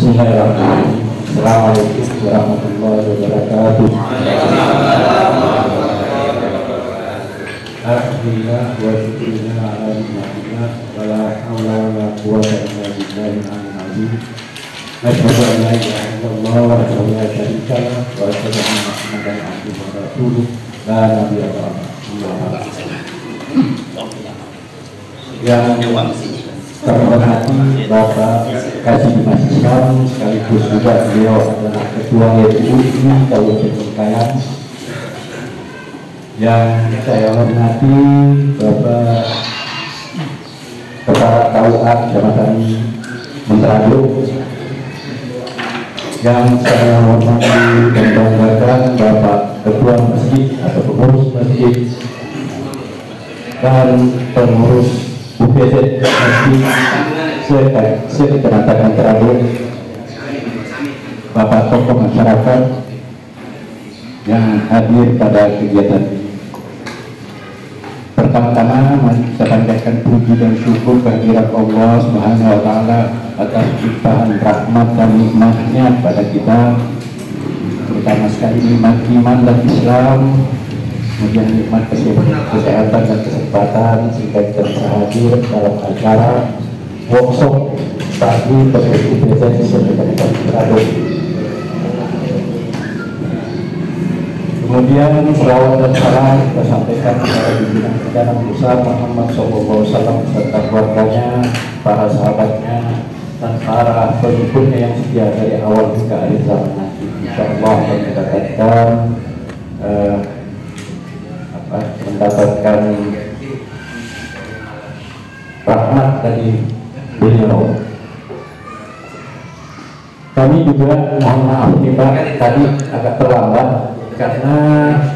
Bismillahirrahmanirrahim. Assalamualaikum warahmatullahi wabarakatuh. Alhamdulillah wa syukurina ala nikmatillah wa la haula wa la quwwata illa billahil azim. Asyhadu an la ilaha illallah wa asyhadu la syarika lah wa asyhadu anna Muhammadan abduhu wa rasuluh la nabiyya ba'dahu. Yang kami hormati Bapak Kasih Dimas Islam, sekaligus juga beliau adalah Ketua YPUI Kabupaten Bengkayang. Yang saya hormati Bapak Kepala KUA Kecamatan Menterago. Yang saya hormati dan banggakan Bapak Ketua Masjid atau pengurus masjid dan pengurus UPZ Masjid se-Kecamatan Menterago, Bapak tokoh masyarakat yang hadir pada kegiatan ini. Pertama-tama saya panjatkan puji dan syukur kehadirat Allah Subhanahu wa Ta'ala atas limpahan rahmat dan nikmatnya pada kita, terutama sekali nikmat iman dan Islam, kemudian nikmat kesehatan dan kesempatan sehingga kita bisa hadir dalam acara workshop tadi berikut presentasi sertifikat Menterago. Kemudian selawat dan salam kita sampaikan kepada pimpinan Perdana Besar Muhammad SAW serta keluarganya, para sahabatnya, dan para pengikutnya yang setia dari awal hingga akhir zaman nanti. Insyaallah akan mendapatkan rahmat dari beliau. Kami juga mohon maaf nih Pak, tadi agak terlambat karena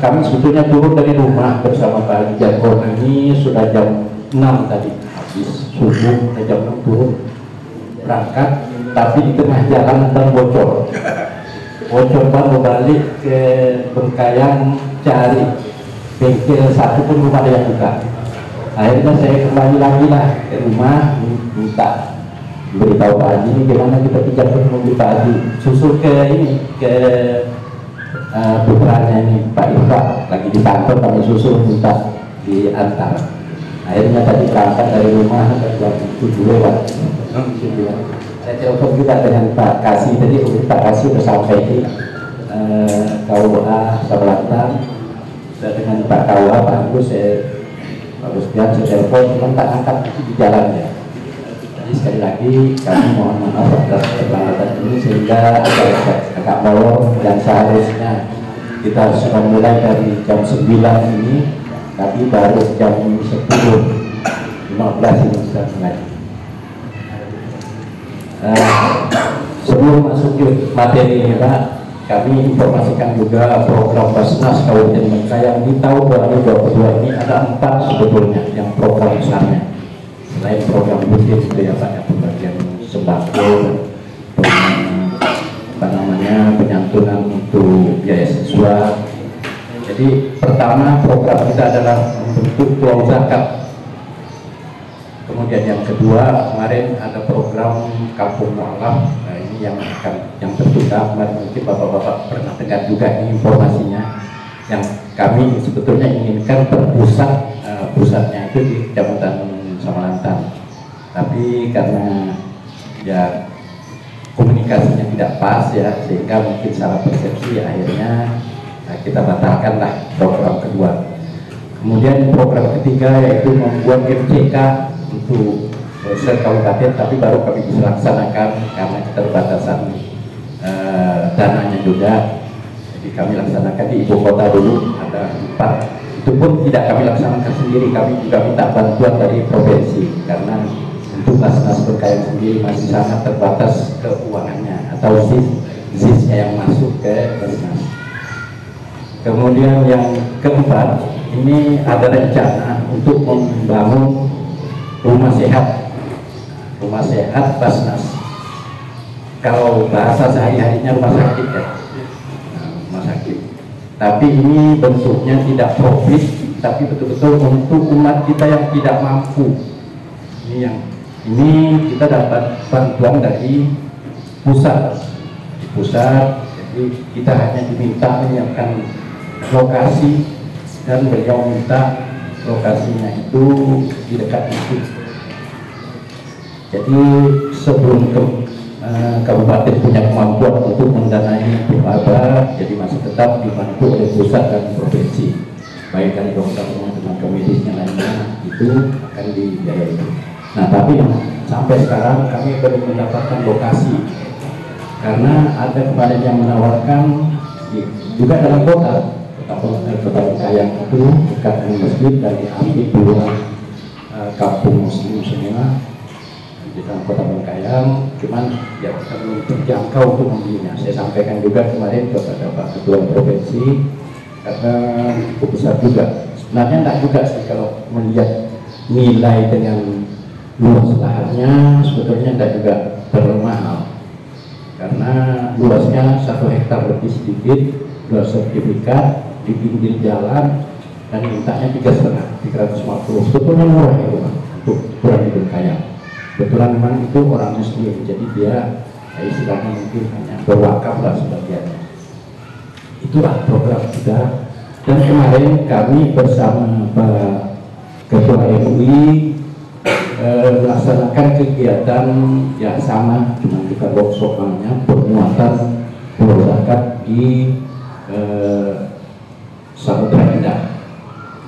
kami sebetulnya turun dari rumah bersama Pak Jangkon ini sudah jam 6 tadi, habis subuh jam 6 turun berangkat, tapi di tengah jalan terbocor Pak, mau balik ke Bengkayang cari bengkel satu pun belum ada yang buka. Akhirnya saya kembali lagi lah ke rumah, minta beritahu Pak Haji ini gimana kita pinjam mobil Pak Haji, susul ke ini ke putranya ini Pak Irfa lagi di kantor, kami susul minta diantar. Akhirnya tadi berangkat dari rumah jam 7 lewat. Saya telepon juga dengan Pak Kasih tadi, Pak Kasih udah sampai di KUA Sablatan. Dengan Pak KUA Pak Agus, Agus Bian saya telepon, cuma tak angkat di jalan ya. Jadi sekali lagi kami mohon maaf atas keterlambatan ini sehingga agak molor, dan seharusnya kita sudah mulai dari jam 9 ini, tapi baru jam 10.15 ini sudah mulai. Sebelum masuk ke materi ini Pak, kami informasikan juga program Basnas Kabupaten Bengkayang di tahun 2022 ini ada 4 sebetulnya yang program besarnya. Selain program rutin itu ya Pak, yang pembagian sembako, penyantunan untuk biaya siswa. Jadi pertama program kita adalah membentuk pulau zakat. Kemudian yang kedua kemarin ada program Kampung Mu'alaf. Nah, ini yang tertunda kemarin, mungkin bapak-bapak pernah dengar juga ini informasinya. Yang kami sebetulnya inginkan berpusat, pusatnya itu di Kecamatan Samalantan, tapi karena ya komunikasinya tidak pas ya, sehingga mungkin salah persepsi, akhirnya kita batalkanlah program kedua. Kemudian program ketiga yaitu membuat MCK untuk se-kabupaten, tapi baru kami bisa laksanakan karena keterbatasan dananya juga. Jadi kami laksanakan di ibu kota dulu, ada 4. Itu pun tidak kami laksanakan sendiri, kami juga minta bantuan dari provinsi karena untuk Basnas Bengkayang sendiri masih sangat terbatas keuangannya atau ZIS-nya yang masuk ke Basnas. Kemudian yang keempat, ini ada rencana untuk membangun rumah sehat Basnas. Kalau bahasa sehari-harinya rumah sakit ya, rumah sakit. Tapi ini bentuknya tidak profit, tapi betul-betul untuk umat kita yang tidak mampu. Ini kita dapat bantuan dari pusat, di pusat. Jadi kita hanya diminta menyiapkan lokasi dan beliau minta lokasinya itu di dekat masjid. Jadi sebelum kabupaten punya kemampuan untuk mendanai apa, jadi masih tetap dibantu oleh pusat dan provinsi, baik dari dokter maupun tenaga medisnya lainnya itu akan dibiayai. Nah, tapi sampai sekarang kami belum mendapatkan lokasi karena ada kemarin yang menawarkan juga dalam kota Bengkayang itu dekat dengan masjid dan diambil dua kampung muslim semua di dalam kota Bengkayang, cuman ya kita belum terjangkau untuk membelinya. Saya sampaikan juga kemarin kepada Pak Ketua Provinsi karena cukup besar juga. Sebenarnya tidak juga sih kalau melihat nilai dengan luas lahannya, sebetulnya tidak juga terlalu mahal karena luasnya 1 hektar lebih sedikit, 2 sertifikat di pinggir jalan dan mintanya 350, sebetulnya murah itu untuk ukuran di Bengkayang. Kebetulan memang itu orang muslim, jadi dia istilahnya mungkin hanya berwakaf lah sebagiannya. Itulah program kita. Dan kemarin kami bersama Pak Ketua MUI melaksanakan kegiatan yang sama, cuma kita workshop namanya penguatan pulau zakat di Samudra Indah.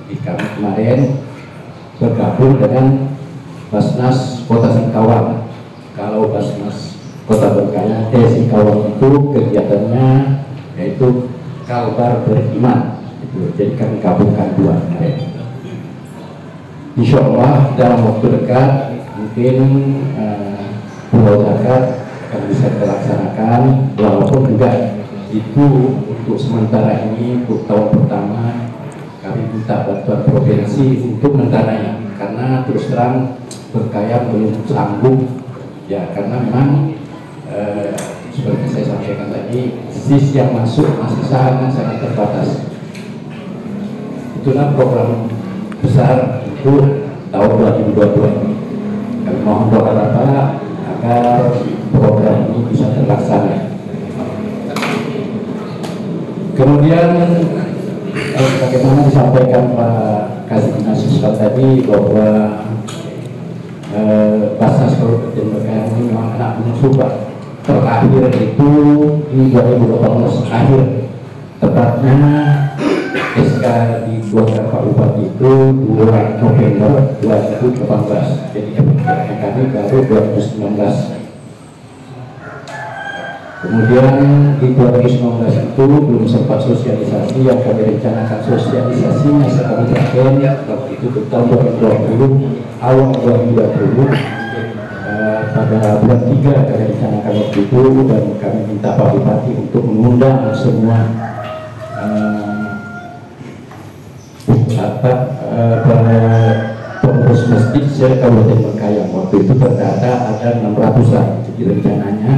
Jadi kami kemarin bergabung dengan Basnas Kota Singkawang. Kalau Basnas Kota Bengkayang, Singkawang itu kegiatannya yaitu Kalbar Beriman. Jadi kami gabungkan dua. Insya Allah dalam waktu dekat mungkin pulau zakat akan bisa dilaksanakan, walaupun juga itu untuk sementara ini untuk tahun pertama kami minta bantuan provinsi untuk mendanai karena terus terang Bengkayang belum sanggup ya, karena memang seperti saya sampaikan tadi sis yang masuk masih sangat terbatas. Itulah program besar untuk tahun 2022 ini. Kami mohon doa Bapak agar program ini bisa terlaksana. Kemudian bagaimana disampaikan Pak Kasih Mahasiswa tadi bahwa Basnas Kabupaten Bengkayang ini memang anak musuh Pak. Terakhir itu di 2018 akhir, tepatnya SK di Buatan Pak Bupati itu 2 November 2018. Jadi kami baru 2019. Kemudian di 2019 itu belum sempat sosialisasi, yang kami rencanakan sosialisasinya sekali terakhir waktu itu ke tahun 2020, awal 2020 pada bulan 3 kami rencanakan waktu itu, dan kami minta Pak Bupati untuk mengundang semua pengurus masjid se-Kabupaten Bengkayang. Waktu itu terdata ada 600-an, jadi rencananya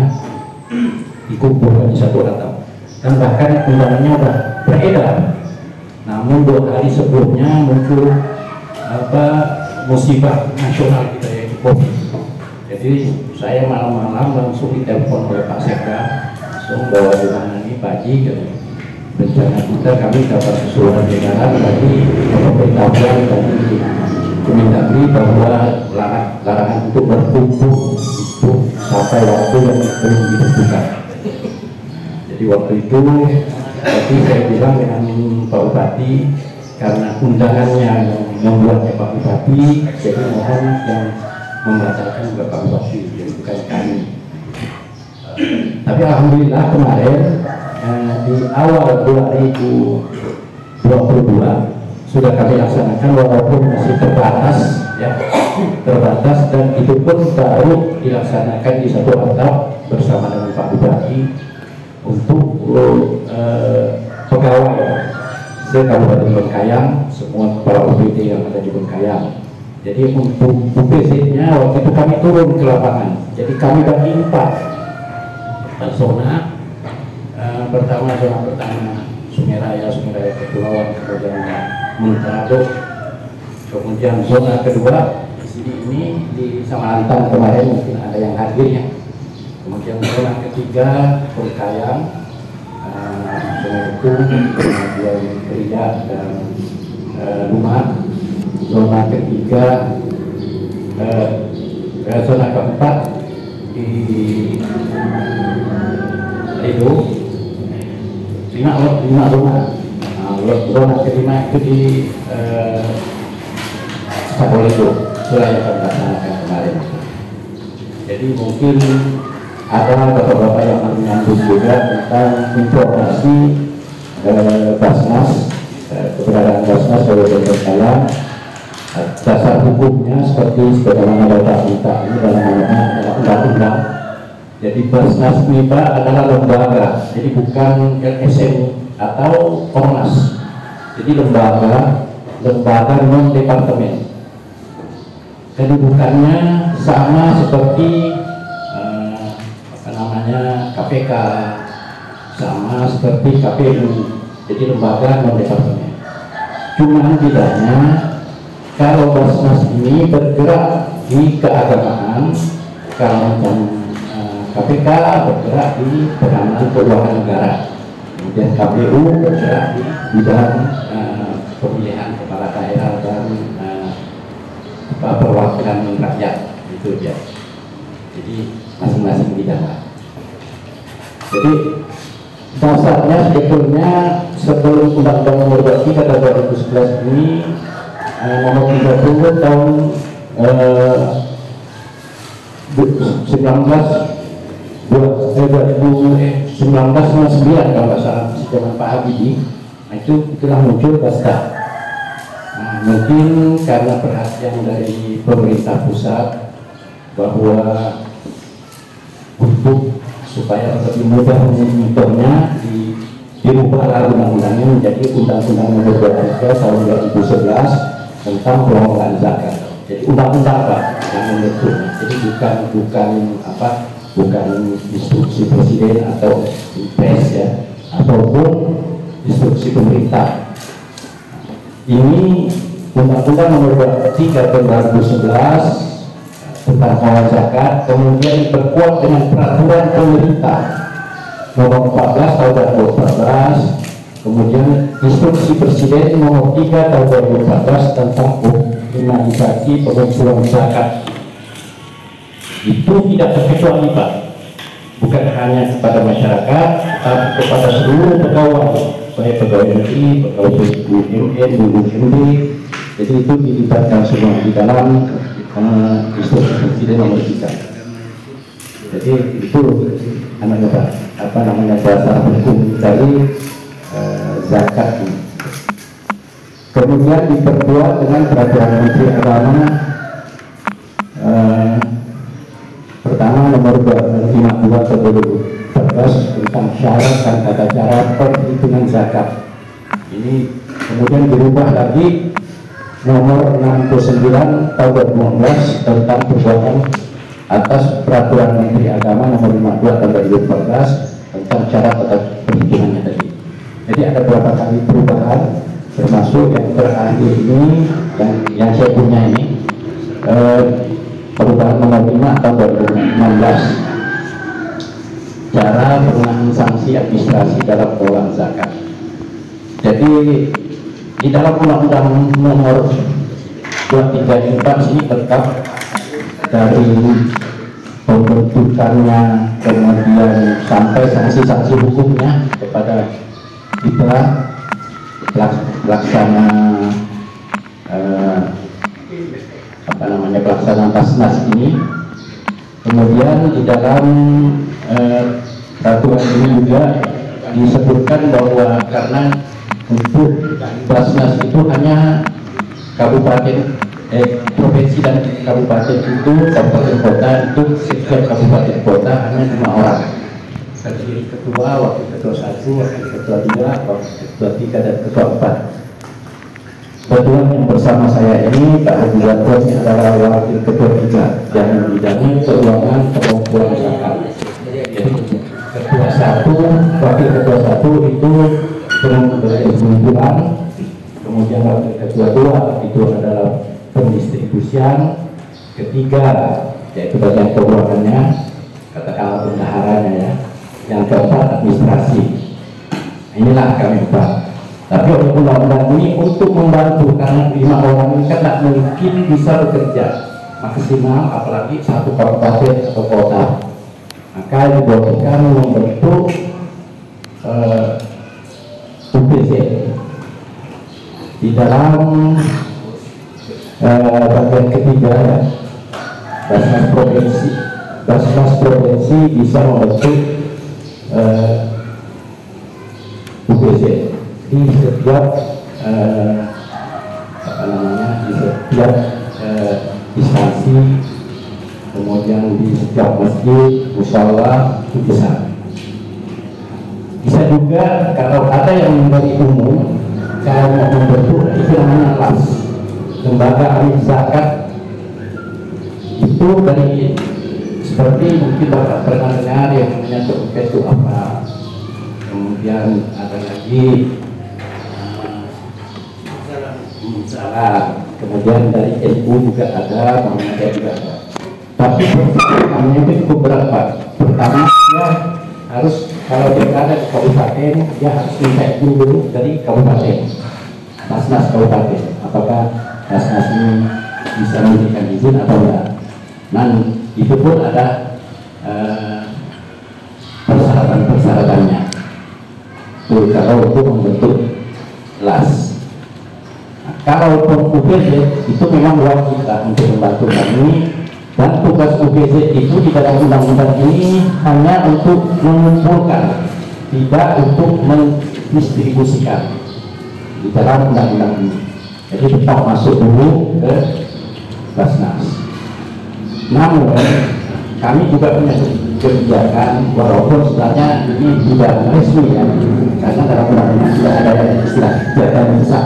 dikumpulkan di satu atap, dan bahkan undangannya sudah beredar. Namun 2 hari sebelumnya muncul musibah nasional kita yaitu COVID. Jadi saya malam-malam langsung ditelepon oleh Pak Sekda, langsung bawa dengan ini Pak Haji, rencana kita kami dapat surat edaran dari pemerintah dari Kemendagri bahwa larangan untuk berkumpul itu sampai waktu yang belum ditentukan. Jadi waktu itu tadi saya bilang dengan Pak Bupati, karena undangannya membuatnya Pak Bupati, jadi mohon yang membatalkan juga Pak Bupati, jadi bukan kami. Tapi alhamdulillah kemarin di awal 2022 sudah kami laksanakan, walaupun masih terbatas ya, terbatas, dan itu pun baru dilaksanakan di satu atap bersama dengan Pak Bupati untuk pegawai se-Kabupaten Bengkayang, semua kepala UPD yang ada di Bengkayang. Jadi untuk UPC-nya waktu itu kami turun ke lapangan, jadi kami bagi 4 zona. Pertama, zona pertama Sungai Raya Kepulauan, kemudian Mentado, kemudian zona kedua di sini ini di Samarantang kemarin mungkin ada yang hadir ya, kemudian zona ketiga ketiga Pengkayang, kemudian Kriya dan Lumah. Zona ketiga, zona keempat di itu 5 rumah. Zona kelima itu di Sabolego, itulah yang akan dilaksanakan kemarin. Jadi mungkin ada bapak-bapak yang menyambut juga tentang informasi Basnas, keberadaan Basnas sebagai Pengkayang, dasar hukumnya seperti sebagaimana Bapak minta ini dalam undang-undang. Jadi Basnas ini Pak adalah lembaga, jadi bukan LSM atau Ormas. Jadi lembaga non departemen. Kedudukannya sama seperti KPK, sama seperti KPU. Jadi lembaga non departemen. Cuma bedanya kalau Basnas ini bergerak di keagamaan, kalau KPK bergerak di penanganan keuangan negara, kemudian KPU bergerak di bidang pemilihan kepala daerah dan perwakilan rakyat, itu dia. Jadi masing-masing bidang. Jadi dasarnya sebetulnya sebelum Undang-Undang Nomor 23 tahun 2011 ini nomor 30 tahun 1999 kalau nggak salah, zaman Pak Habibie. Nah, itulah muncul Basda. Nah, mungkin karena perhatian dari pemerintah pusat bahwa untuk supaya lebih mudah menyentuhnya dirubahlah undang-undangnya menjadi Undang-Undang Nomor 23 tahun 2011 tentang pengelolaan zakat. Jadi undang-undang Pak yang menentukan. Jadi bukan instruksi presiden atau impres ya, ataupun instruksi pemerintah. Ini Undang-Undang Nomor 23 tahun 2011 tentang pengelolaan zakat, kemudian diperkuat dengan peraturan pemerintah nomor 14 tahun 2014, kemudian instruksi presiden nomor 3 tahun 2014 tentang optimalisasi pengumpulan zakat. Itu tidak terkecuali Pak, bukan hanya kepada masyarakat, tetapi kepada seluruh pegawai, baik pegawai negeri, pegawai BUMN, BUMD. Jadi itu dilibatkan semua di dalam instruksi presiden nomor 3. Jadi itu dasar hukum dari zakat ini. Kemudian diperkuat dengan peraturan Menteri Agama pertama nomor 52 tahun 2014 tentang syarat dan tata cara perhitungan zakat. Ini kemudian dirubah lagi nomor 69 tahun 2015 tentang perbuatan atas peraturan Menteri Agama nomor 52 tahun 2014 tentang cara tata perhitungannya tadi. Jadi ada beberapa kali perubahan, termasuk yang terakhir ini yang saya punya ini perubahan nomor 5 tahun 2016 cara pengenaan sanksi administrasi dalam pengelolaan zakat. Jadi di dalam Undang-Undang Nomor 23 ini tetap dari pembentukannya kemudian sampai sanksi-sanksi hukumnya kepada kita pelaksana pelaksanaan Basnas ini. Kemudian di dalam peraturan ini juga disebutkan bahwa karena untuk Basnas itu hanya kabupaten, provinsi dan kabupaten itu, kabupaten kota itu setiap kabupaten kota hanya 5 orang. Terdiri ketua, wakil ketua 1, wakil ketua 2, wakil ketua 3 dan ketua 4. Kebetulan yang bersama saya ini Pak Haji Wadwan adalah wakil ketua 3 yang membidangi keuangan pengumpulan zakat. Jadi ketua 1, wakil ketua 1 itu pengumpulan, kemudian wakil ketua 2 itu adalah pendistribusian, ketiga yaitu bagian keuangannya, katakanlah bendaharanya ya. yang keempat administrasi. Inilah kami buat. Tapi undang-undang ini untuk membantu, karena 5 orang ini kan tidak mungkin bisa bekerja maksimal, apalagi satu kabupaten atau kota. Maka dibuatkan membentuk UPZ di dalam bagian ketiga ya, Basnas provinsi bisa membentuk UPZ di setiap di setiap instansi, kemudian di setiap masjid, musala itu bisa juga kalau ada yang dari umum kalau mau membentuk itu namanya LAS, lembaga ahli zakat. Itu dari seperti mungkin Bapak pernah dengar yang namanya TUPS itu apa, kemudian ada lagi salah, kemudian dari NU juga ada, Muhammadiyah juga ada. Tapi namanya itu cukup berat Pak. Pertama ya harus, kalau dia ada di kabupaten, dia harus minta dulu dari kabupaten, Basnas kabupaten, apakah Basnas ini bisa memberikan izin atau enggak. Dan itu pun ada persyaratan-persyaratannya. Tuh, kalau untuk membentuk LAS. Nah, kalau UPZ itu memang wajib kita untuk membantu kami. Dan tugas UPZ itu di dalam undang-undang ini hanya untuk mengumpulkan, tidak untuk mendistribusikan di dalam undang-undang ini. Jadi tetap masuk dulu ke Basnas. Namun kami juga punya kebijakan, walaupun sebenarnya ini tidak resmi ya, karena dalam undang-undang tidak ada istilah kebijakan besar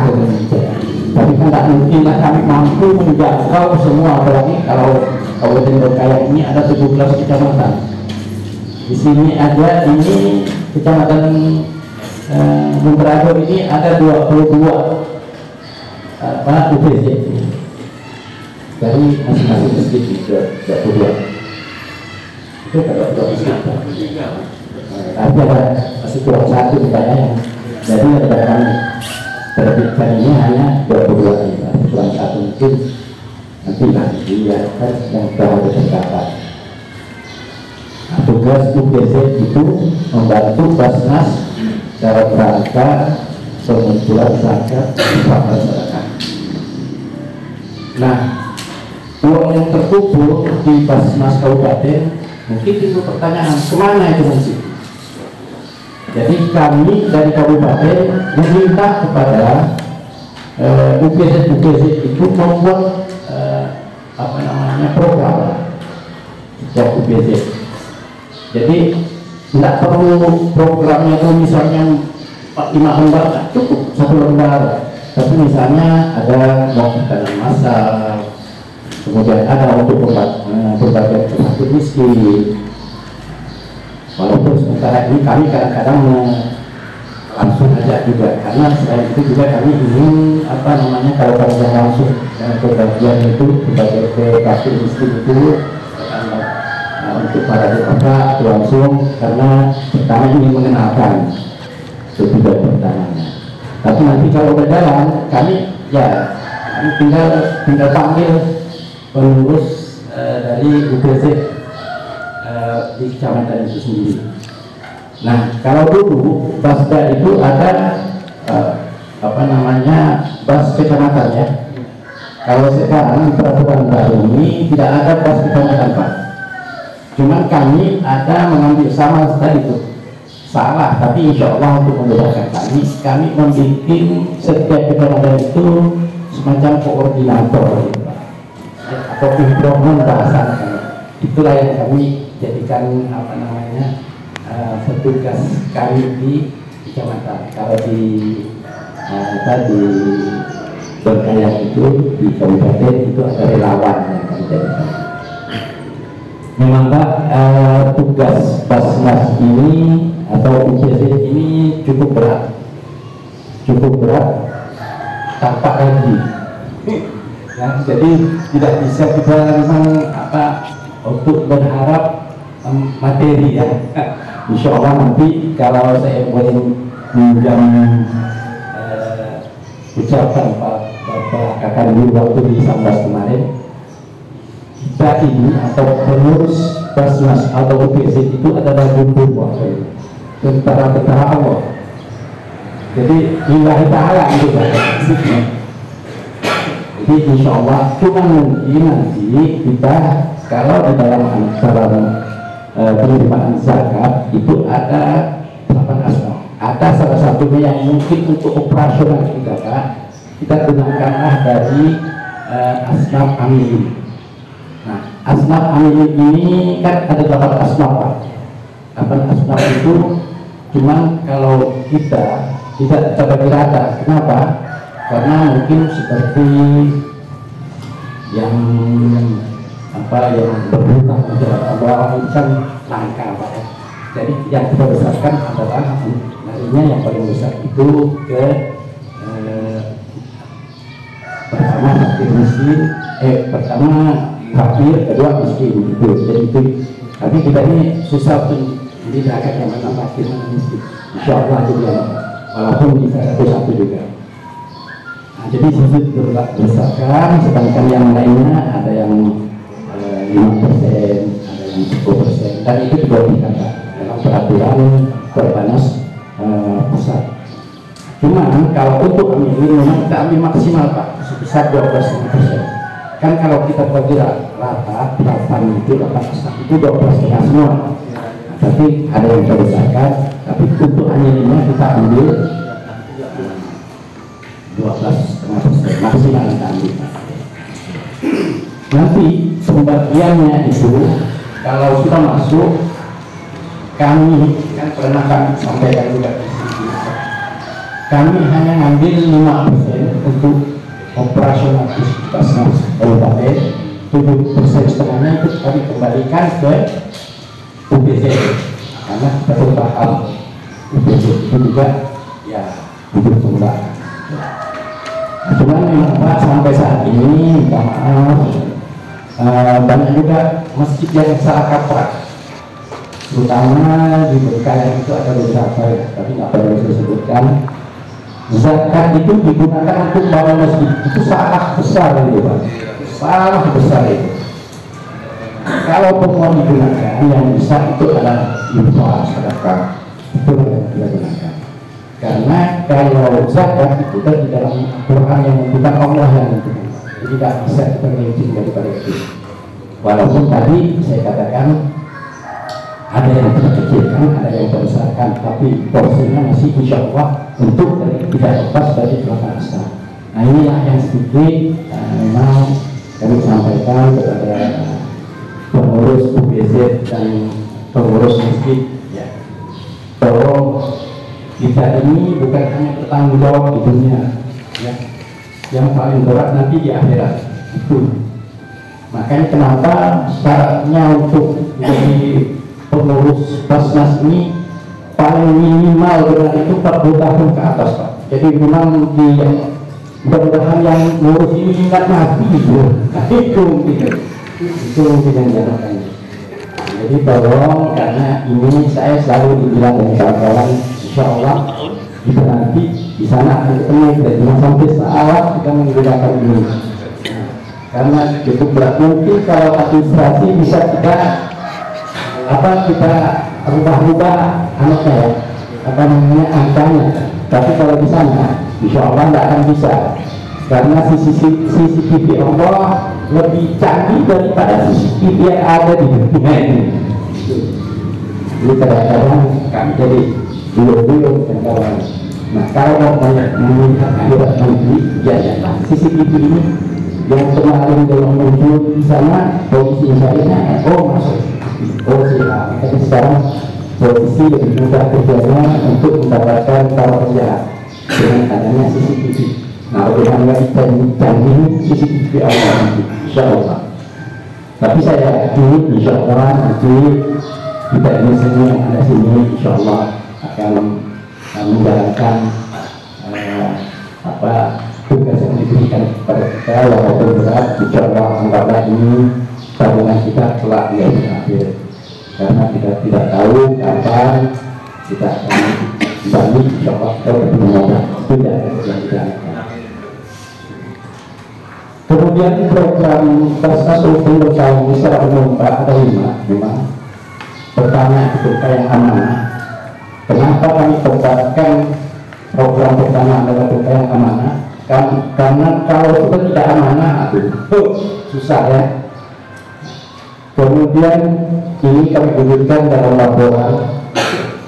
atau kebijakan. Tapi kan tak mungkin kami mampu menjangkau semua, apalagi kalau Kabupaten Berkaya ini ada 17 kecamatan. Di sini ada ini kecamatan Muntrago ini ada 22 UPZ dari masing-masing masjid itu 22. Itu kalau tapi ada masih kurang satu misalnya, jadi ada kami terbitkan ini hanya 22 ini, kurang satu mungkin nanti ya kan yang telah tercatat. Nah, tugas UPZ itu membantu Basnas dalam rangka pengumpulan zakat masyarakat. Nah, uang yang terkumpul di Basnas Kabupaten mungkin itu pertanyaan, kemana itu mesti? Jadi kami dari Kabupaten meminta kepada UPZ itu membuat program setiap UPZ. Jadi tidak perlu programnya itu misalnya 5 lembar, cukup 1 lembar. Tapi misalnya ada makanan massal, kemudian ada untuk berbagai penyakit miskin. Walaupun sementara ini kami kadang-kadang langsung aja juga, karena selain itu juga kami ingin kalau kami langsung kebagian itu sebagai kasih miskin itu untuk para bapak langsung, karena pertama ingin mengenalkan itu juga pertamanya. Tapi nanti kalau udah jalan kami tinggal panggil pengurus dari UPZ di kecamatan itu sendiri. Nah, kalau dulu Basda itu ada Bas kecamatan ya. Kalau sekarang peraturan baru ini tidak ada Bas kecamatan Pak. Cuman kami ada mengambil sama tadi itu salah, tapi insya Allah untuk memudahkan kami membuat setiap kecamatan itu semacam koordinator atau improvement bahasa. Itulah yang kami jadikan petugas kami di kecamatan. Kalau di Berkaya itu di kabupaten itu ada relawan yang kami jadikan. Memang Pak, tugas Basnas ini atau UPZ ini cukup berat tanpa gaji. Ya, jadi tidak bisa kita memang untuk berharap materi ya. Insya Allah nanti kalau saya boleh minjam ucapan Pak Kakak waktu di Sambas kemarin, kita ini atau pengurus Basnas atau UPC itu adalah jumbo tentara Allah. Jadi lillahi ta'ala itu Pak. Jadi insya Allah cuma mungkin nanti kita kalau di dalam penerimaan zakat itu ada 8 asnaf. Ada salah satunya yang mungkin untuk operasional kita Pak, kita gunakanlah dari asnaf amili. Nah, asnaf amili ini kan ada 8 asnaf Pak. 8 asnaf itu cuman kalau kita tidak terbagi rata. Kenapa? Karena mungkin seperti yang berhutang kepada Allah itu kan langka Pak. Jadi yang kita besarkan adalah nantinya yang paling besar itu ke pertama fakir miskin, pertama fakir, kedua miskin itu. Jadi itu. Tapi kita ini susah untuk membedakan yang mana fakir dan miskin. Insya Allah juga, walaupun bisa satu-satu juga. Nah, jadi sisi besarkan, sedangkan yang lainnya ada yang 5%, ada yang 10%, dan itu juga dikata dalam peraturan Perbanas pusat. Cuman kalau untuk ambil ini memang kita ambil maksimal Pak, sebesar 12,5%. Kan kalau kita bagi rata, itu 8% itu 12,5 semua. Nah, tapi ada yang kita besarkan, tapi untuk anjingnya kita ambil 12,5% maksimal kita ambil. Nanti pembagiannya itu kalau sudah masuk, kami kan pernah kami sampaikan juga, kami hanya ngambil 5% untuk operasional Basnas kabupaten, 7% setengahnya itu kami kembalikan ke UPC, karena kita berpaham UPC itu juga ya hidup tunggal. Cuman memang Pak sampai saat ini minta maaf, banyak juga masjid yang salah kaprah, terutama di Bengkayang itu ada beberapa ya, tapi nggak perlu saya sebutkan. Zakat itu digunakan untuk bangun masjid, itu salah besar itu Pak, salah besar itu. Kalau mau digunakan yang bisa itu adalah infak, sedekah, itu yang kita gunakan. Karena kalau zakat itu kan di dalam Quran yang bukan Allah yang menentukan, jadi tidak bisa kita menghitung daripada itu. Walaupun tadi saya katakan ada yang kita kecilkan, ada yang kita besarkan, tapi porsinya masih insya Allah untuk tidak lepas dari belakang. Nah inilah yang sedikit memang kami sampaikan kepada pengurus UBZ dan pengurus masjid ya, tolong kita ini bukan hanya bertanggung jawab di dunia ya, yang paling berat nanti di akhirat itu. Makanya kenapa syaratnya untuk menjadi pengurus Basnas ini paling minimal berat itu 40 tahun ke atas Pak. Jadi memang di mudah-mudahan yang ngurus ini ingat mati itu mungkin yang diharapkan. Jadi tolong, karena ini saya selalu dibilang dengan kawan-kawan, insya Allah kita nanti di sana akan ketemu, tidak cuma sampai saat kita menggunakan ini. Karena cukup berat, mungkin kalau administrasi bisa kita rubah-rubah anaknya ya, angkanya. Tapi kalau di sana, insya Allah tidak akan bisa, karena CCTV Allah lebih canggih daripada CCTV yang ada di dunia ini. Jadi kadang-kadang kami jadi dulu dan kawan. Nah kalau mau melihat akhirat nanti, janganlah CCTV ini yang kemarin belum muncul di sana, posisi saya masuk. Tapi sekarang polisi lebih mudah kerjanya untuk mendapatkan para penjahat dengan adanya CCTV. Nah, dengan canggih CCTV Allah nanti, insya Allah. Tapi saya yakin insya Allah nanti kita ini semua yang ada sini insya Allah akan menjalankan tugas yang diberikan kepada kita, walaupun berat. Insya Allah anggaplah ini tabungan kita kelak di akhir. karena kita tidak tahu kapan kita akan kembali coba berpengaruh tidak yang tidak. Kemudian program Basnas untuk bersaing secara umum ada 5 memang. Pertama itu yang amanah. Kenapa kami tempatkan program pertama adalah yang amanah? Karena kalau itu tidak amanah, susah ya. Kemudian ini kami wujudkan dalam laporan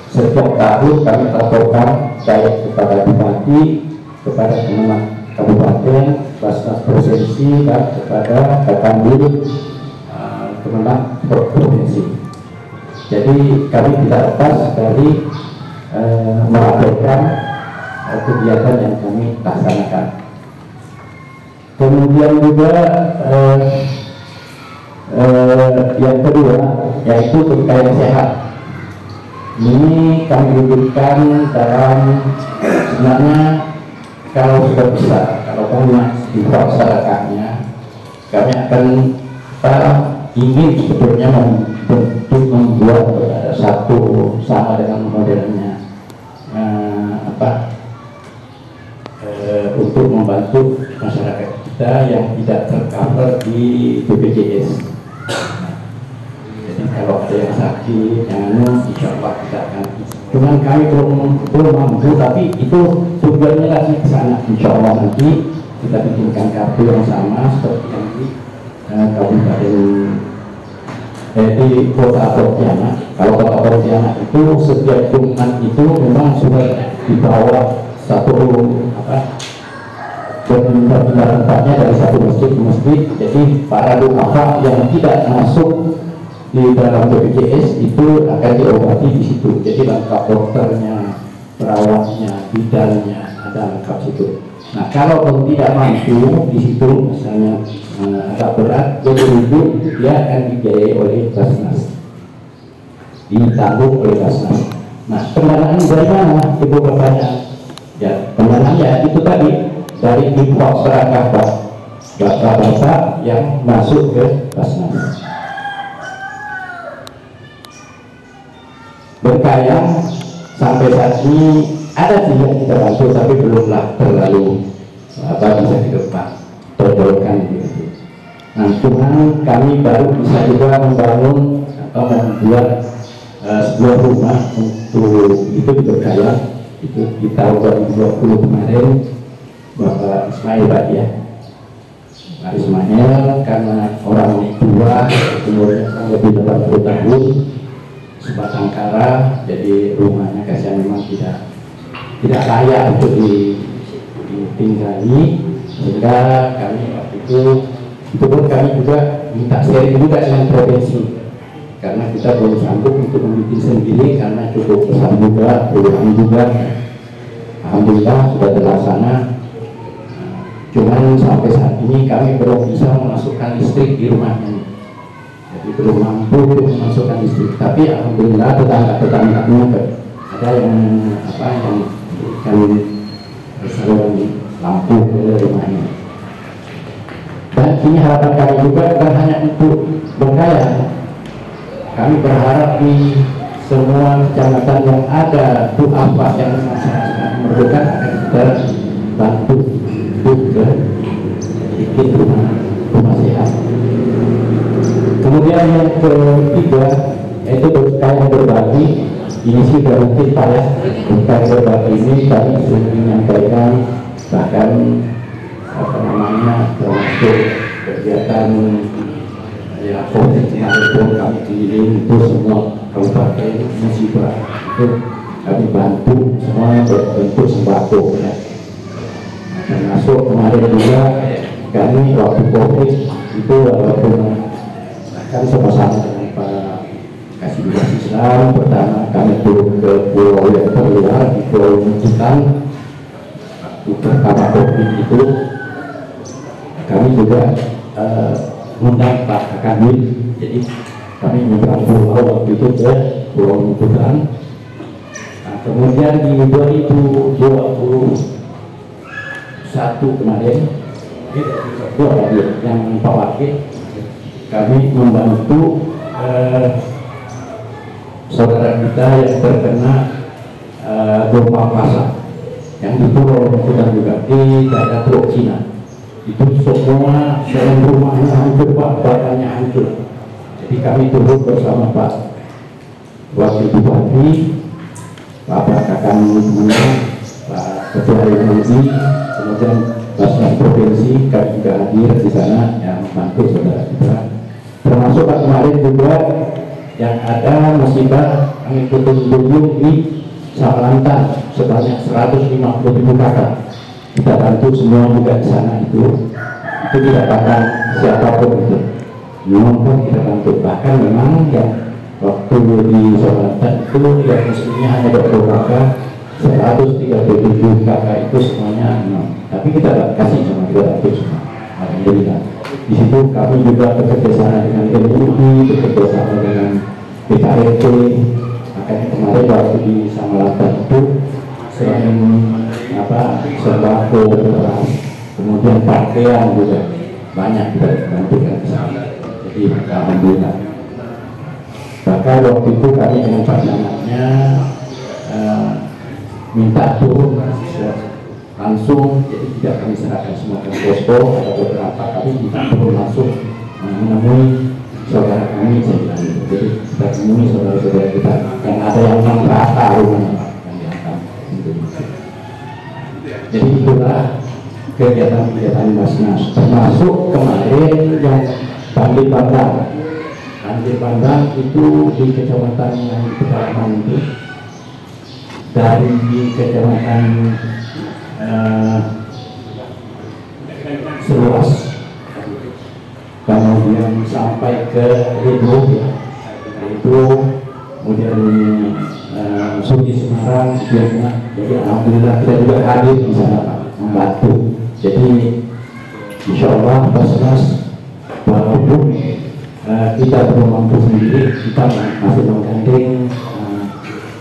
setiap tahun kami laporkan baik kepada bupati, kepada teman kabupaten, Basnas provinsi dan kepada Kakanwil Kemenang provinsi. Jadi kami tidak lepas dari melaporkan kegiatan yang kami laksanakan. Kemudian juga yang kedua yaitu terkait sehat. Ini kami wujudkan dalam sebenarnya kalau sudah bisa, kalau kami dilaksanakannya, kami akan ingin sebetulnya membuat satu sama dengan modelnya untuk membantu masyarakat kita yang tidak tercover di BPJS. Jadi kalau ada yang sakit, yang insya Allah kita akan. Cuman kami belum mampu, tapi itu tujuannya lagi ke sana. Insya Allah nanti kita bikinkan kartu yang sama seperti yang di Kabupaten di Kota Pontianak. Kalau Kota Pontianak itu setiap lingkungan itu memang sudah di bawah satu tempatnya dari satu masjid ke masjid. Jadi para duafa yang tidak masuk di dalam BPJS itu akan diobati di situ. Jadi lengkap dokternya, perawatnya, bidannya ada lengkap situ. Nah kalau pun tidak mampu di situ, misalnya agak berat, jadi dia akan dibiayai oleh Basnas, ditanggung oleh Basnas. Nah pendanaan dari mana? Ibu bertanya. Ya pendanaan ya itu tadi dari impor serakah bapak-bapak yang masuk ke Basnas. Berkaya sampai saat ini ada sih yang kita bantu, tapi belumlah terlalu bisa kita tonjolkan gitu. Nah, cuman kami baru bisa juga membangun atau membuat sebuah rumah untuk itu berkaya itu di tahun 2020 kemarin. Bapak Ismail Pak ya, Pak Ismail karena orang tua umurnya lebih dari 40 tahun, sebatang kara, jadi rumahnya kasihan memang tidak layak untuk ditinggali, sehingga kami waktu itu pun kami juga minta sharing juga dengan provinsi, karena kita belum sanggup untuk membuat sendiri karena cukup besar juga, puluhan juga. Alhamdulillah sudah terlaksana. Cuman sampai saat ini kami belum bisa memasukkan listrik di rumahnya, jadi belum mampu memasukkan listrik. Tapi alhamdulillah tetangga-tetangganya ada yang saluran lampu ke rumahnya. Dan ini harapan kami juga bukan hanya untuk berkaya. Kami berharap di semua kecamatan yang ada duafa yang sangat memerlukan akan kita bantu ke sedikit rumah sehat. Kemudian yang ketiga yaitu berkaya berbagi. Ini sih sudah mungkin Pak ya, berkaya berbagi ini kami sudah menyampaikan, bahkan termasuk kegiatan ya potensi itu kami keliling itu semua kabupaten musibah itu kami bantu semua bentuk sembako ya. Termasuk kemarin juga kami waktu COVID itu kan sama-sama dengan Pak Kasih Islam. Pertama kami turun ke pulau yang terluar di Pulau Muncitan. Pertama COVID itu kami juga mengundang Pak Kakanwil. Jadi kami menyeberang pulau waktu itu ke Pulau Muncitan. Nah, kemudian di 2021 kemarin yang Pak Wakil kami membantu saudara kita yang terkena gempa pasang yang di Pulau Lombok juga di daerah Teluk Cina. Itu semua rumahnya hancur Pak, badannya hancur. Jadi kami turun bersama Pak Wakil Bupati, Pak Kakang Menang, Pak Ketua RMI, kemudian Basnas Provinsi, kami juga hadir di sana yang membantu saudara kita. Termasuk kemarin juga yang ada musibah angin puting beliung di Samalantan sebanyak 150.000 kakak. Kita bantu semua juga di sana itu tidak pandang siapapun itu. Memang kita bantu, bahkan memang yang waktu di Samalantan itu yang muslimnya hanya 20 kakak, 137 kakak itu semuanya tapi kita kasih sama kita bantu semua. Alhamdulillah. Di situ kami juga bekerjasama dengan MUI, bekerjasama dengan BKRT. Makanya kemarin waktu di Samalantan itu selain sembako, beras, kemudian pakaian juga banyak kita bantukan ke sana. Jadi alhamdulillah. Bahkan waktu itu kami dengan Pak Dananya minta turun langsung, jadi tidak kami serahkan semua ke posko, ada beberapa kami minta turun langsung menemui saudara kami, saya bilang gitu. Jadi kita temui saudara-saudara kita yang ada yang rata rumahnya Pak, yang dihantam. Jadi itulah kegiatan-kegiatan Basnas, termasuk kemarin yang banjir bandang. Banjir bandang itu di kecamatan yang di Pedalaman itu, dari kecamatan seluas kemudian sampai ke Rido ya, itu kemudian Suci Semarang biasanya. Jadi alhamdulillah kita juga hadir di sana Pak, membantu. Jadi insya Allah Basnas walaupun kita belum mampu sendiri, kita masih menggandeng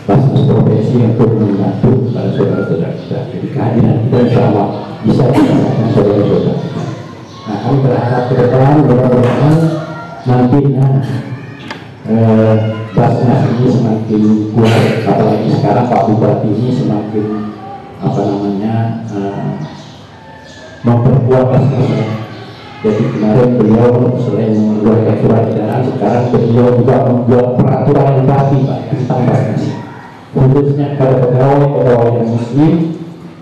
Basnas Provinsi untuk membantu para saudara-saudara kita. Jadi kehadiran kita insya Allah bisa dirasakan saudara-saudara. Nah, kami berharap ke depan mudah-mudahan nantinya Basnas ini semakin kuat, apalagi sekarang Pak Bupati ini semakin memperkuat Basnas. Jadi kemarin beliau selain mengeluarkan surat edaran, sekarang beliau juga membuat peraturan yang baru Pak tentang Basnas. Khususnya pada pegawai yang muslim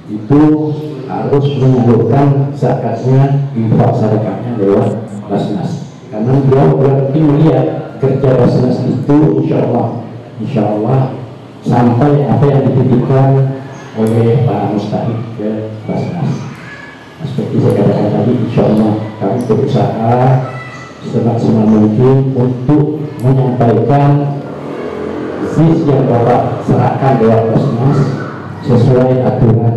itu harus menyalurkan zakatnya, infak sedekahnya lewat Basnas. Karena beliau berarti melihat kerja Basnas itu insya Allah sampai apa yang dititipkan oleh para mustahik ke Basnas. Seperti saya katakan tadi, insya Allah kami berusaha semaksimal mungkin untuk menyampaikan SIS yang Bapak serahkan lewat Basnas sesuai aturan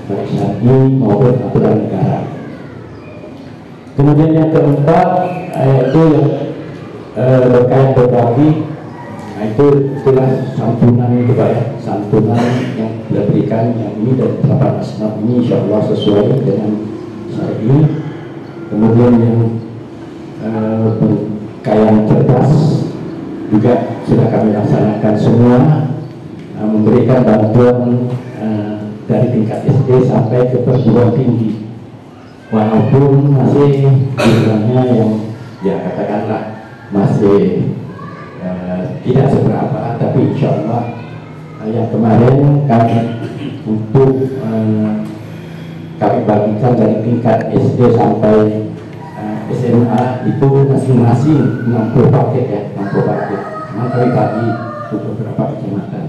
baik syar'i maupun aturan negara. Kemudian yang keempat yaitu yang berkait berbagi, nah itulah santunan itu Pak ya, santunan yang diberikan yang ini dari Bapak Basnas ini insya Allah sesuai dengan syar'i. Kemudian yang berkaitan cerdas juga sudah kami laksanakan semua, memberikan bantuan dari tingkat SD sampai ke perguruan tinggi, walaupun masih jumlahnya yang ya katakanlah masih tidak seberapa, tapi insya Allah yang kemarin kami untuk kami bagikan dari tingkat SD sampai SMA itu masing-masing 60 paket ya, 60 paket. Nah, kami bagi untuk beberapa kecamatan.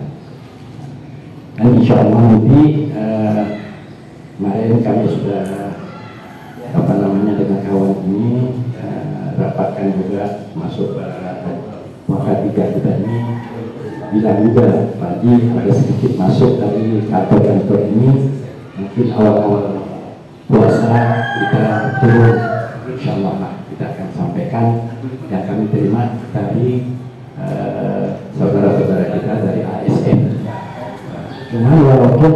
Dan insya Allah nanti kemarin kami sudah dengan kawan ini rapatkan juga masuk maka tiga kita ini bilang juga pagi ada sedikit masuk dari kantor-kantor ini, mungkin awal-awal puasa kita turun, insya Allah kita akan sampaikan yang kami terima dari saudara-saudara kita dari ASN. Cuman walaupun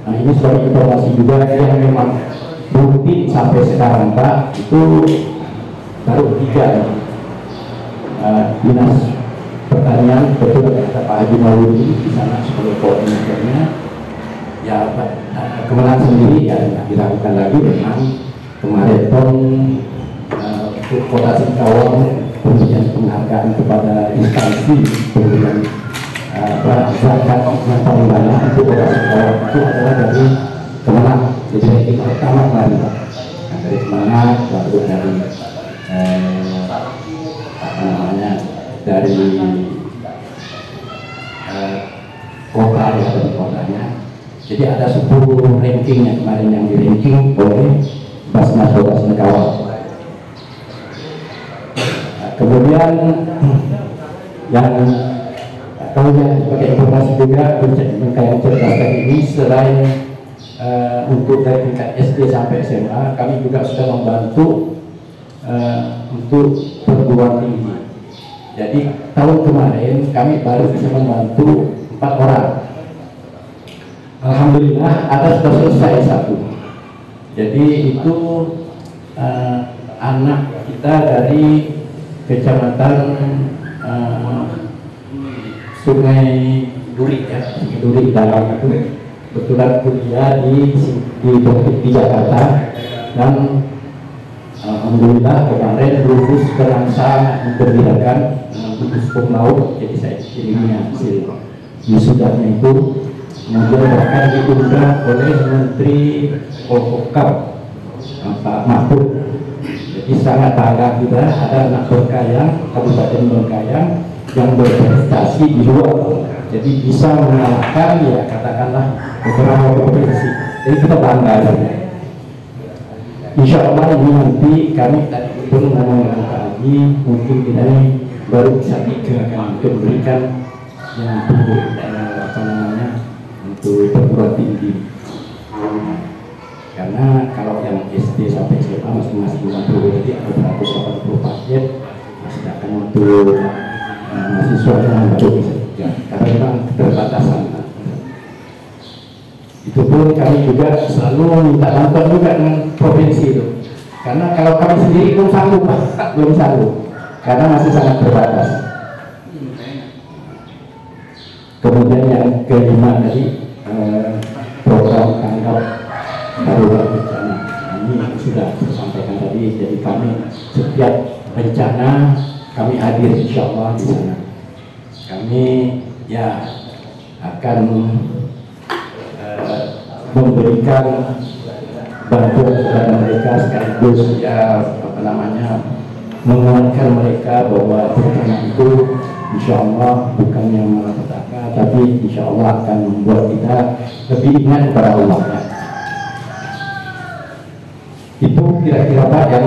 ini suatu informasi juga yang memang rutin sampai sekarang Pak, itu baru 3 dinas pertanian, betul kata Pak Maulidi di sana sebagai koordinatornya. Ya kemenangan sendiri ya tidak dilakukan lagi, memang kemarin pun Kota Singkawang memberikan penghargaan kepada instansi pemberian zakat yang paling banyak untuk Kota Singkawang itu adalah dari Kemenang. Jadi ranking pertama kemarin dari Kemenang, lalu dari dari kota ya, dari kotanya. Jadi ada 10 ranking yang kemarin yang di ranking oleh Basnas Kota Singkawang. Kemudian yang kalau yang sebagai informasi juga yang ceritakan ini, selain untuk dari tingkat SD sampai SMA, kami juga sudah membantu untuk perguruan tinggi. Jadi tahun kemarin kami baru bisa membantu 4 orang. Alhamdulillah ada sudah selesai 1. Jadi itu anak kita dari Kecamatan Sungai Duri ya, Sungai Duri dalam itu kebetulan kuliah di Jakarta, dan alhamdulillah kemarin lulus dengan sangat menggembirakan, lulus cum laude. Jadi saya kirimnya hasil wisudanya itu, kemudian bahkan diundang oleh Menteri Polhukam Pak Mahfud. Jadi sangat bangga kita ada anak Berkayang, Kabupaten Berkayang yang berprestasi di luar. Jadi bisa mengalahkan ya katakanlah beberapa provinsi. Jadi kita bangga ya. Insya Allah ini nanti kami tadi pun ngomong lagi, mungkin kita ini baru bisa 3 kan untuk memberikan yang untuk apa namanya untuk perguruan tinggi. Karena kalau yang SD sampai SMA masing-masing 50, jadi ada 180 paket, sedangkan untuk mahasiswa yang baru bisa juga, karena memang keterbatasan. Itu pun kami juga selalu minta bantuan juga dengan provinsi itu, karena kalau kami sendiri belum sanggup, belum sanggup, karena masih sangat terbatas. Kemudian yang kelima tadi program tanggap darurat bencana. Ini sudah saya sampaikan tadi. Jadi kami setiap bencana kami hadir insya Allah di sana. Kami ya akan memberikan bantuan kepada mereka, sekaligus ya apa namanya menguatkan mereka bahwa bencana itu insya Allah bukannya malapetaka, tapi insya Allah akan membuat kita lebih ingat kepada Allah. Itu kira-kira Pak yang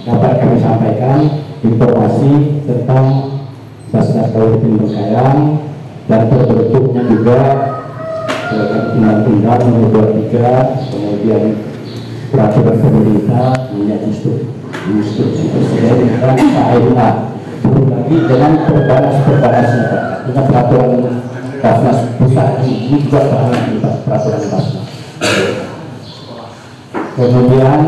dapat kami sampaikan informasi tentang Basnas Kabupaten Berkayang dan terbentuknya juga Undang-Undang Nomor 23, kemudian peraturan pemerintah menjadi instruksi presiden dan KMA. Belum lagi dengan perbanas-perbanasnya Pak. Dengan peraturan Basnas pusat ini juga bahan peraturan Basnas. Kemudian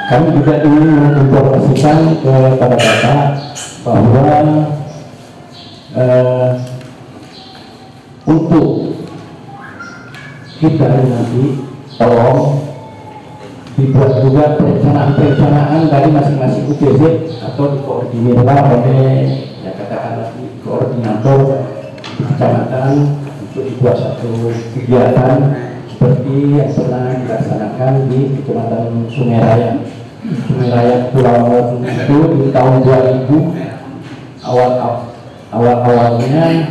kami juga ingin menginformasikan kepada Bapak bahwa untuk kita nanti tolong dibuat juga perencanaan dari masing-masing UPZ atau dikoordinir oleh ya katakanlah koordinator kecamatan, dibuat satu kegiatan seperti yang pernah dilaksanakan di Kecamatan Sungai Raya Pulau itu di tahun 2000 awalnya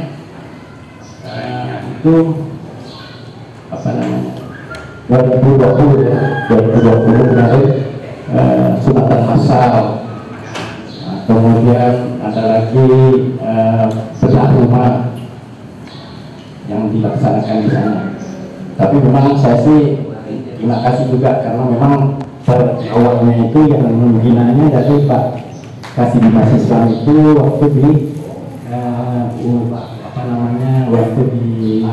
itu apa namanya 2020 kemarin sunatan massal. Kemudian ada lagi bedah rumah yang dilaksanakan di sana. Tapi memang saya sih terima kasih juga karena memang awalnya itu yang membinanya dari Pak Kasidimas Islam itu waktu di apa namanya waktu di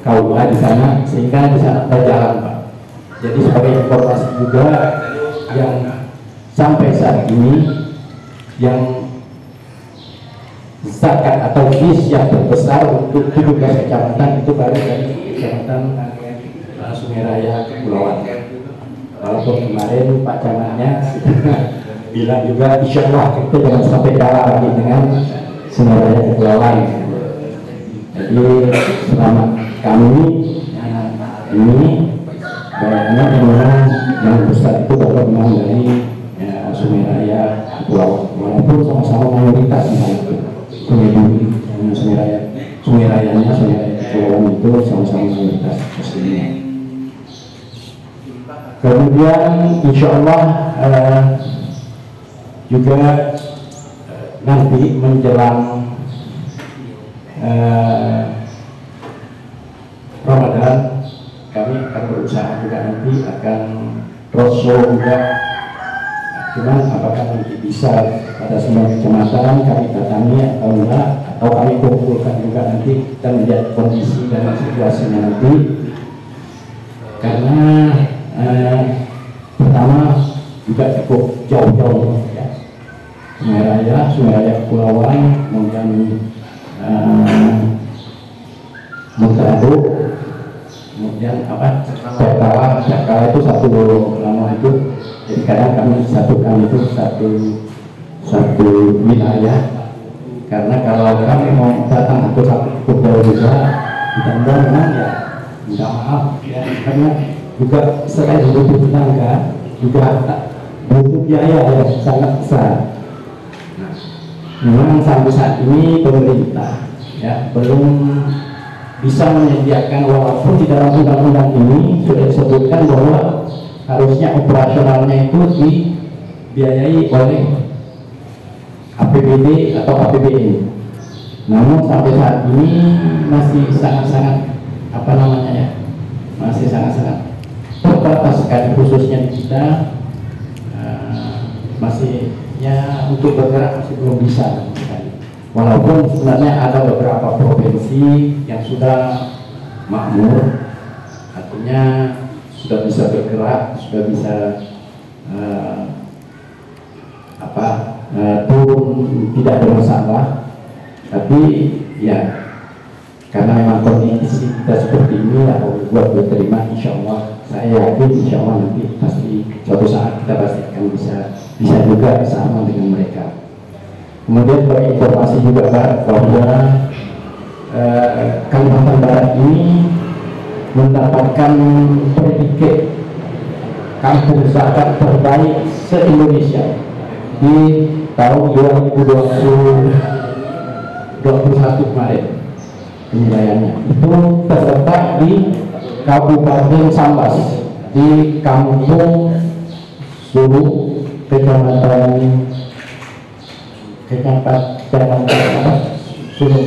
KUA di sana, sehingga di sana berjalan Pak. Jadi sebagai informasi juga yang sampai saat ini yang zakat atau bis yang terbesar untuk 17 kecamatan itu baru dari kecamatan Sungai Raya Kepulauan. Walaupun kemarin Pak Camatnya bilang juga insya Allah kita jangan sampai kalah lagi dengan Sungai Raya Kepulauan. Jadi selama kami ini banyak yang besar itu baru memang dari Sungai Raya Kepulauan, walaupun sama-sama mayoritas itu Sungai Rayanya Kepulauan itu sama-sama mayoritas muslimnya. Kemudian insya Allah juga nanti menjelang Ramadan kami akan berusaha juga nanti akan roadshow juga. Cuman apakah nanti bisa pada semua kecamatan kami datangi atau enggak, atau kami kumpulkan juga nanti kita melihat kondisi dan situasinya nanti. Karena pertama juga cukup jauh-jauh ya. Sungai Raya Kepulauan, kemudian Muntado, kemudian Cakala itu satu lama itu. Jadi kadang kami satukan itu satu wilayah, karena kalau kami mau datang ke satu jauh juga, kita memang ya minta maaf ya, karena juga selain butuh tenaga juga butuh biaya yang sangat besar. Memang sampai saat ini pemerintah ya belum bisa menyediakan, walaupun di dalam undang-undang ini sudah disebutkan bahwa harusnya operasionalnya itu dibiayai oleh APBD atau APBN. Namun sampai saat ini masih sangat-sangat masih sangat-sangat terbatas sekali, khususnya di kita masih ya untuk bergerak masih belum bisa. Walaupun sebenarnya ada beberapa provinsi yang sudah makmur, artinya sudah bisa bergerak, sudah bisa turun tidak ada masalah. Tapi ya karena memang kondisi kita seperti ini, atau buat berterima, insya Allah saya yakin insya Allah nanti pasti suatu saat kita pasti akan bisa juga sama dengan mereka. Kemudian bagi informasi juga Pak, bahwa Kalimantan Barat ini mendapatkan predikat kampung zakat terbaik se-Indonesia di tahun 2021 kemarin. Penilaiannya itu terletak di Kabupaten Sambas, di Kampung Sulu, Kecamatan Sulu.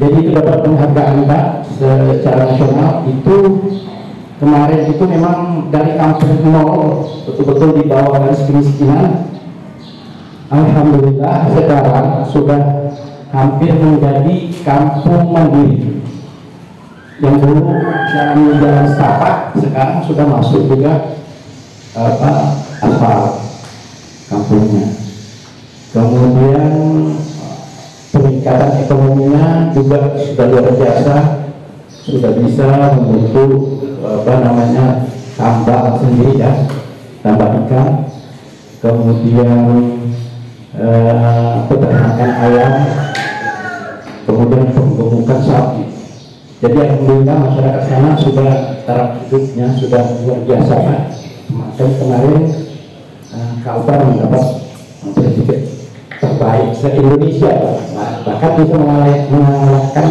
Jadi itu dapat penghargaan Pak secara nasional. Itu kemarin itu memang dari kampung nol, betul-betul di bawah garis kemiskinan. Alhamdulillah sekarang sudah hampir menjadi kampung mandiri. Yang dulu jalan setapak, sekarang sudah masuk juga aspal kampungnya. Kemudian peningkatan ekonominya juga sudah luar biasa, sudah bisa membentuk tambak sendiri ya, tambak ikan, kemudian peternakan ayam, kemudian penggemukan sapi. Jadi alhamdulillah masyarakat sana sudah taraf hidupnya sudah luar biasa. Dan kemarin Kalbar mendapat predikat terbaik se-Indonesia, bahkan bisa mengalahkan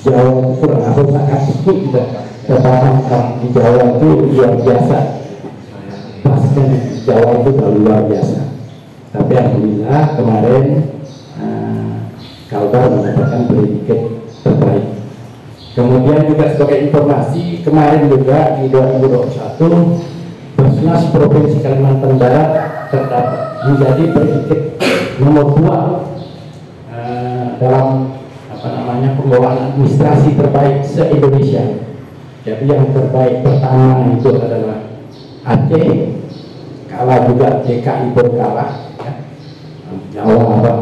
Jawa, kurang apa sangat itu juga ketahanan di Jawa itu luar biasa. Bahkan di Jawa itu luar biasa. Tapi alhamdulillah kemarin Kalbar mendapatkan predikat terbaik. Kemudian juga sebagai informasi, kemarin juga di 2021 Basnas Provinsi Kalimantan Barat terdapat menjadi predikat nomor 2 dalam pengelolaan administrasi terbaik se-Indonesia. Jadi yang terbaik pertama itu adalah Aceh kalah juga, DKI berkalah ya. Jawa apa,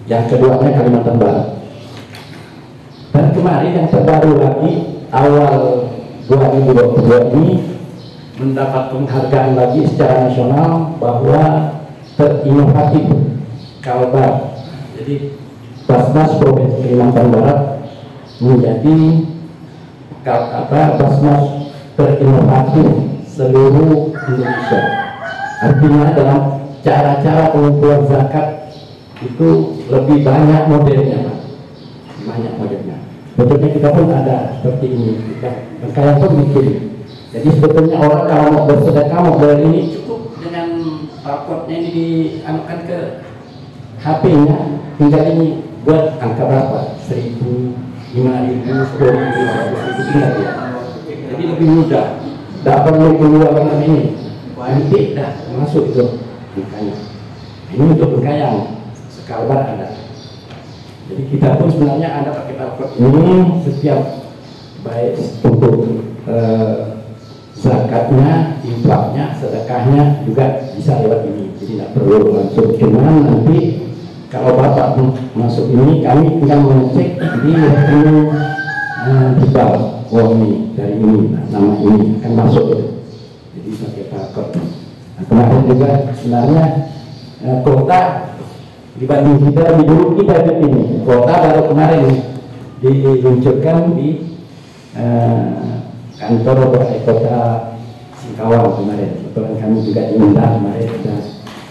yang keduanya Kalimantan Barat. Dan kemarin yang terbaru lagi awal 2022 ini mendapat penghargaan lagi secara nasional bahwa terinovatif Kalbar. Jadi Basnas Provinsi Kalimantan Barat menjadi Basnas terinovatif seluruh Indonesia. Artinya dalam cara-cara pengumpulan zakat itu lebih banyak modelnya, banyak modelnya. Sebetulnya kita pun ada seperti ini, kalian pun bikin. Jadi sebetulnya orang kalau mau bersedekah model ini cukup dengan barcode-nya ini dianukan ke HP-nya, tinggal ini buat angka berapa, 1.000, 5.000, 10.000, 100.000 tinggal ya. Jadi lebih mudah, tidak perlu keluar dengan ini, nanti dah masuk itu angkanya. Ini untuk angka yang sekalbar ada. Jadi kita pun sebenarnya ada pakai barcode ini setiap baik untuk zakatnya, infaknya, sedekahnya juga bisa lewat ini. Jadi tidak perlu langsung, cuman nanti kalau Bapak masuk ini kami tinggal mengecek di rekening riba, oh ini dari ini, nama ini akan masuk itu. Jadi pakai barcode. Nah, kemarin juga sebenarnya kota dibanding kita, di dulu kita ikut ini, kota baru kemarin diluncurkan di kantor balai kota Singkawang kemarin. Kebetulan kami juga diundang kemarin, ada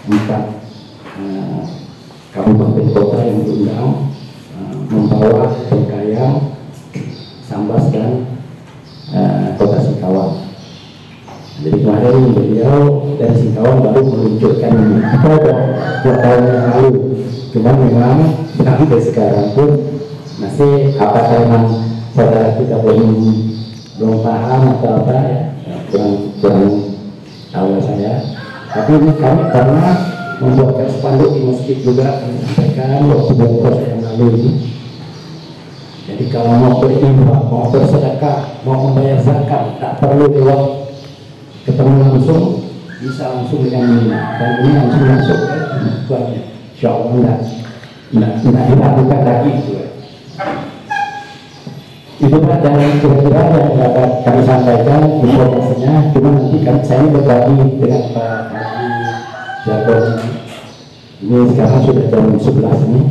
4 kabupaten kota yang diundang membawa Bengkayang, Sambas dan kota Singkawang. Jadi kemarin beliau dari Singkawang baru meluncurkan ini. Kita udah 2 tahun yang lalu, cuma memang sampai sekarang pun masih apakah memang saudara kita belum paham atau apa ya, kurang tahu saya. Tapi ini kami karena membuatkan spanduk di masjid juga menyampaikan waktu beberapa yang lalu ini. Jadi kalau mau berinfak, mau bersedekah, mau membayar zakat, tak perlu lewat ketemu langsung, bisa langsung dengan ini, dan ini langsung masuk ke tujuannya. Insya Allah tidak dilakukan lagi itu. Itu Pak yang kira-kira yang dapat kami sampaikan informasinya. Cuma nanti saya berbagi dengan Pak Haji Jargon. Ini sekarang sudah jam 11 ini.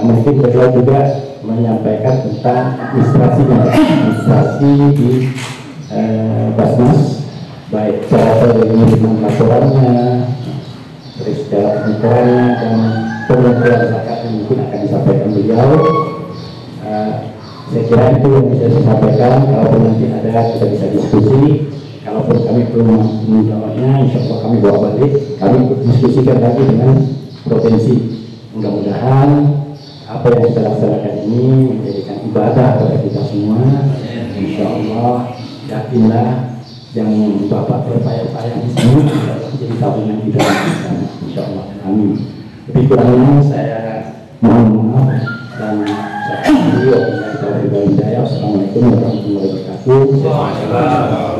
Mungkin beliau juga menyampaikan tentang administrasi di Basnas, baik cara pengiriman laporannya, terus cara pengumpulannya dan pengumpulan zakat yang mungkin akan disampaikan beliau. Saya kira itu yang bisa saya sampaikan. Kalaupun nanti ada kita bisa diskusi. Kalaupun kami belum menjawabnya, insya Allah kami bawa balik. Kami diskusikan lagi dengan provinsi. Mudah-mudahan apa yang kita laksanakan ini menjadikan ibadah kepada kita semua. Insya Allah yakinlah yang Bapak berpayah-payah di sini menjadi tabungan kita. Insya Allah. Amin. Lebih kurangnya saya mohon maaf dan saya akhiri. Assalamualaikum warahmatullahi wabarakatuh.